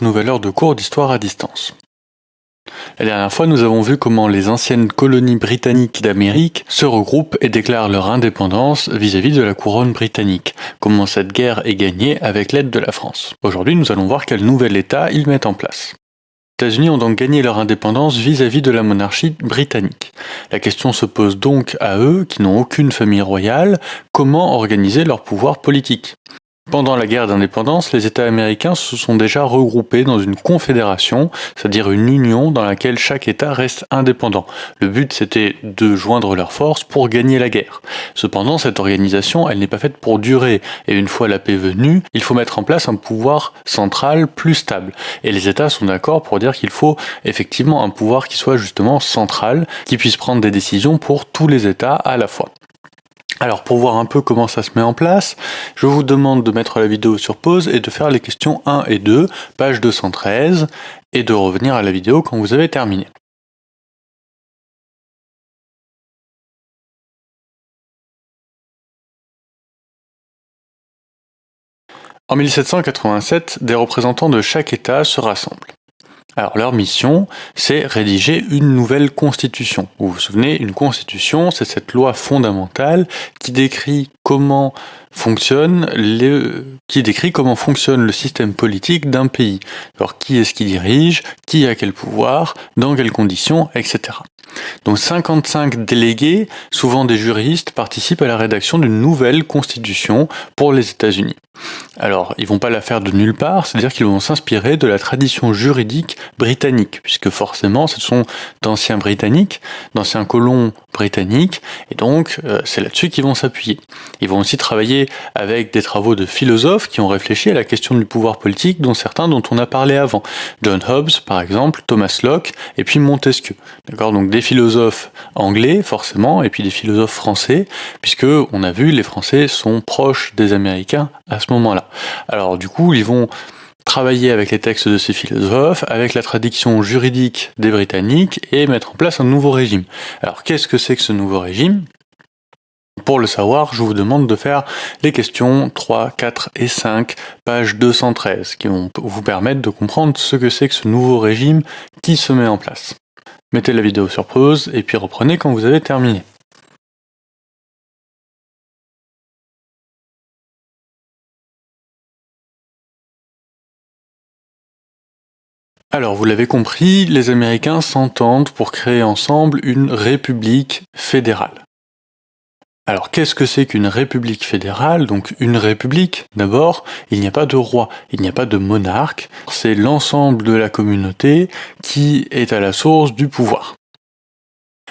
Nouvelle heure de cours d'histoire à distance. La dernière fois, nous avons vu comment les anciennes colonies britanniques d'Amérique se regroupent et déclarent leur indépendance vis-à-vis de la couronne britannique, comment cette guerre est gagnée avec l'aide de la France. Aujourd'hui, nous allons voir quel nouvel État ils mettent en place. Les États-Unis ont donc gagné leur indépendance vis-à-vis de la monarchie britannique. La question se pose donc à eux, qui n'ont aucune famille royale, comment organiser leur pouvoir politique. Pendant la guerre d'indépendance, les États américains se sont déjà regroupés dans une confédération, c'est-à-dire une union dans laquelle chaque État reste indépendant. Le but, c'était de joindre leurs forces pour gagner la guerre. Cependant, cette organisation, elle n'est pas faite pour durer, et une fois la paix venue, il faut mettre en place un pouvoir central plus stable. Et les États sont d'accord pour dire qu'il faut effectivement un pouvoir qui soit justement central, qui puisse prendre des décisions pour tous les États à la fois. Alors pour voir un peu comment ça se met en place, je vous demande de mettre la vidéo sur pause et de faire les questions 1 et 2, page 213, et de revenir à la vidéo quand vous avez terminé. En 1787, des représentants de chaque État se rassemblent. Alors leur mission, c'est rédiger une nouvelle constitution. Vous vous souvenez, une constitution, c'est cette loi fondamentale qui décrit comment fonctionne le système politique d'un pays. Alors qui est-ce qui dirige, qui a quel pouvoir, dans quelles conditions, etc. Donc 55 délégués, souvent des juristes, participent à la rédaction d'une nouvelle constitution pour les États-Unis. Alors, ils vont pas la faire de nulle part, c'est-à-dire qu'ils vont s'inspirer de la tradition juridique britannique, puisque forcément, ce sont d'anciens britanniques, d'anciens colons britanniques, et donc c'est là-dessus qu'ils vont s'appuyer. Ils vont aussi travailler avec des travaux de philosophes qui ont réfléchi à la question du pouvoir politique, dont certains dont on a parlé avant. John Hobbes, par exemple, Thomas Locke, et puis Montesquieu. D'accord, donc des philosophes anglais, forcément, et puis des philosophes français, puisque on a vu, les Français sont proches des Américains à ce moment-là. Alors du coup, ils vont travailler avec les textes de ces philosophes, avec la tradition juridique des Britanniques, et mettre en place un nouveau régime. Alors qu'est-ce que c'est que ce nouveau régime ? Pour le savoir, je vous demande de faire les questions 3, 4 et 5, page 213, qui vont vous permettre de comprendre ce que c'est que ce nouveau régime qui se met en place. Mettez la vidéo sur pause, et puis reprenez quand vous avez terminé. Alors, vous l'avez compris, les Américains s'entendent pour créer ensemble une république fédérale. Alors, qu'est-ce que c'est qu'une république fédérale ? Donc, une république, d'abord, il n'y a pas de roi, il n'y a pas de monarque, c'est l'ensemble de la communauté qui est à la source du pouvoir.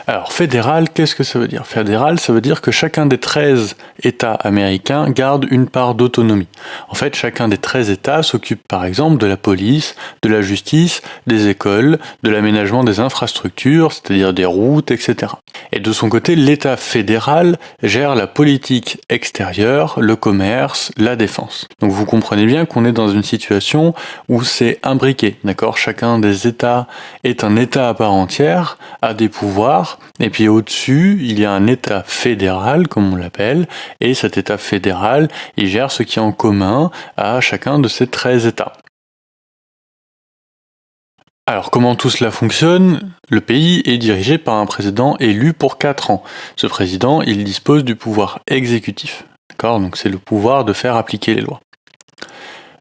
Alors, fédéral, qu'est-ce que ça veut dire ? Fédéral, ça veut dire que chacun des 13 États américains garde une part d'autonomie. En fait, chacun des 13 États s'occupe par exemple de la police, de la justice, des écoles, de l'aménagement des infrastructures, c'est-à-dire des routes, etc. Et de son côté, l'État fédéral gère la politique extérieure, le commerce, la défense. Donc vous comprenez bien qu'on est dans une situation où c'est imbriqué, d'accord ? Chacun des États est un État à part entière, a des pouvoirs, et puis au-dessus, il y a un État fédéral, comme on l'appelle, et cet État fédéral, il gère ce qui est en commun à chacun de ces 13 États. Alors comment tout cela fonctionne ? Le pays est dirigé par un président élu pour 4 ans. Ce président, il dispose du pouvoir exécutif. D'accord ? Donc c'est le pouvoir de faire appliquer les lois.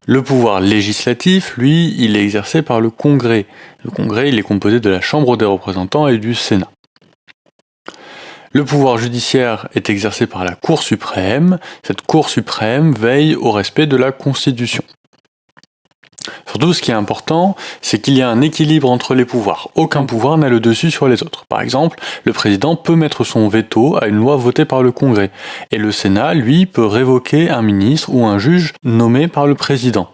Le pouvoir législatif, lui, il est exercé par le Congrès. Le Congrès, il est composé de la Chambre des représentants et du Sénat. Le pouvoir judiciaire est exercé par la Cour suprême. Cette Cour suprême veille au respect de la Constitution. Surtout, ce qui est important, c'est qu'il y a un équilibre entre les pouvoirs. Aucun pouvoir n'a le dessus sur les autres. Par exemple, le président peut mettre son veto à une loi votée par le Congrès. Et le Sénat, lui, peut révoquer un ministre ou un juge nommé par le président.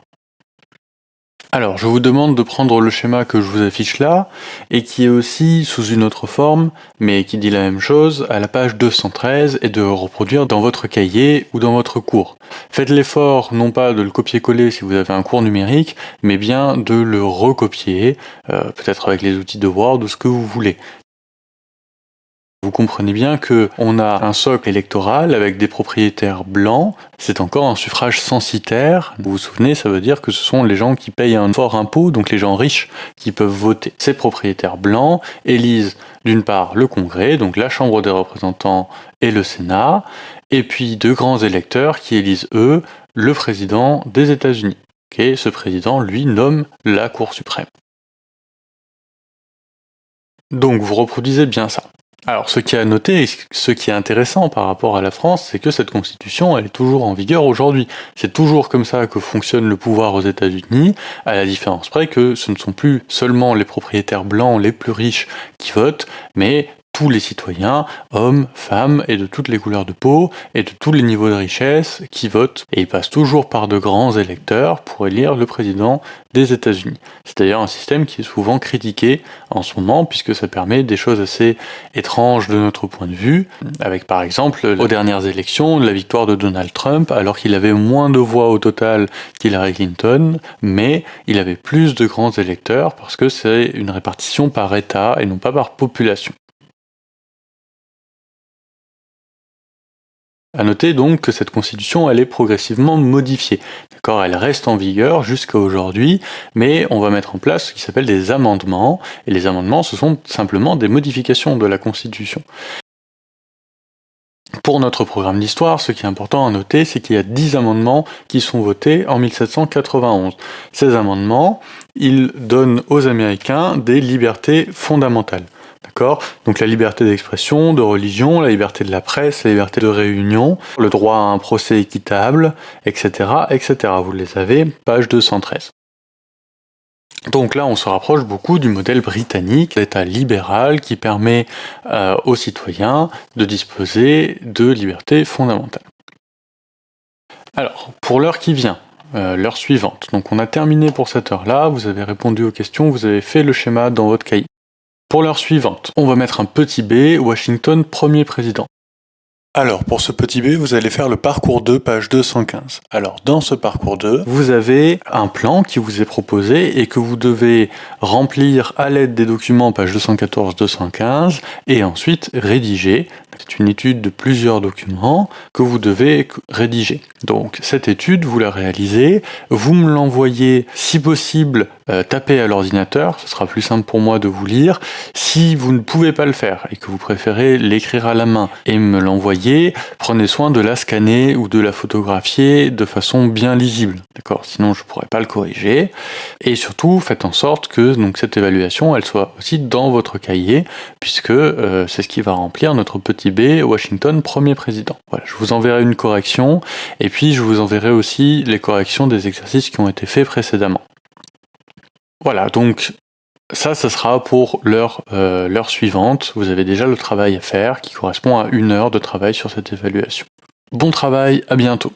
Alors, je vous demande de prendre le schéma que je vous affiche là, et qui est aussi sous une autre forme, mais qui dit la même chose, à la page 213, et de le reproduire dans votre cahier ou dans votre cours. Faites l'effort, non pas de le copier-coller si vous avez un cours numérique, mais bien de le recopier, peut-être avec les outils de Word ou ce que vous voulez. Vous comprenez bien qu'on a un socle électoral avec des propriétaires blancs, c'est encore un suffrage censitaire. Vous vous souvenez, ça veut dire que ce sont les gens qui payent un fort impôt, donc les gens riches qui peuvent voter. Ces propriétaires blancs élisent d'une part le Congrès, donc la Chambre des représentants et le Sénat, et puis deux grands électeurs qui élisent eux le président des États-Unis. Et ce président, lui, nomme la Cour suprême. Donc vous reproduisez bien ça. Alors, ce qui est à noter, et ce qui est intéressant par rapport à la France, c'est que cette constitution, elle est toujours en vigueur aujourd'hui. C'est toujours comme ça que fonctionne le pouvoir aux États-Unis, à la différence près que ce ne sont plus seulement les propriétaires blancs les plus riches qui votent, mais tous les citoyens, hommes, femmes, et de toutes les couleurs de peau, et de tous les niveaux de richesse qui votent. Et ils passent toujours par de grands électeurs pour élire le président des États-Unis. C'est d'ailleurs un système qui est souvent critiqué en ce moment, puisque ça permet des choses assez étranges de notre point de vue, avec par exemple, aux dernières élections, la victoire de Donald Trump, alors qu'il avait moins de voix au total qu'Hillary Clinton, mais il avait plus de grands électeurs, parce que c'est une répartition par État et non pas par population. À noter donc que cette constitution, elle est progressivement modifiée. D'accord, elle reste en vigueur jusqu'à aujourd'hui, mais on va mettre en place ce qui s'appelle des amendements, et les amendements, ce sont simplement des modifications de la constitution. Pour notre programme d'histoire, ce qui est important à noter, c'est qu'il y a 10 amendements qui sont votés en 1791. Ces amendements, ils donnent aux Américains des libertés fondamentales. D'accord ? Donc la liberté d'expression, de religion, la liberté de la presse, la liberté de réunion, le droit à un procès équitable, etc., etc. Vous les avez, page 213. Donc là, on se rapproche beaucoup du modèle britannique, l'État libéral qui permet aux citoyens de disposer de libertés fondamentales. Alors, pour l'heure qui vient, l'heure suivante, donc on a terminé pour cette heure-là, vous avez répondu aux questions, vous avez fait le schéma dans votre cahier. Pour l'heure suivante, on va mettre un petit b, Washington, premier président. Alors, pour ce petit b, vous allez faire le parcours 2, page 215. Alors, dans ce parcours 2, vous avez un plan qui vous est proposé et que vous devez remplir à l'aide des documents, page 214-215, et ensuite rédiger. C'est une étude de plusieurs documents que vous devez rédiger. Donc, cette étude, vous la réalisez, vous me l'envoyez, si possible, tapé à l'ordinateur, ce sera plus simple pour moi de vous lire. Si vous ne pouvez pas le faire et que vous préférez l'écrire à la main et me l'envoyer, prenez soin de la scanner ou de la photographier de façon bien lisible. D'accord ? Sinon, je ne pourrais pas le corriger. Et surtout, faites en sorte que donc, cette évaluation, elle soit aussi dans votre cahier, puisque c'est ce qui va remplir notre petit B, Washington, premier président. Voilà, je vous enverrai une correction, et puis je vous enverrai aussi les corrections des exercices qui ont été faits précédemment. Voilà, donc ça sera pour l'heure suivante. Vous avez déjà le travail à faire qui correspond à 1 heure de travail sur cette évaluation. Bon travail, à bientôt.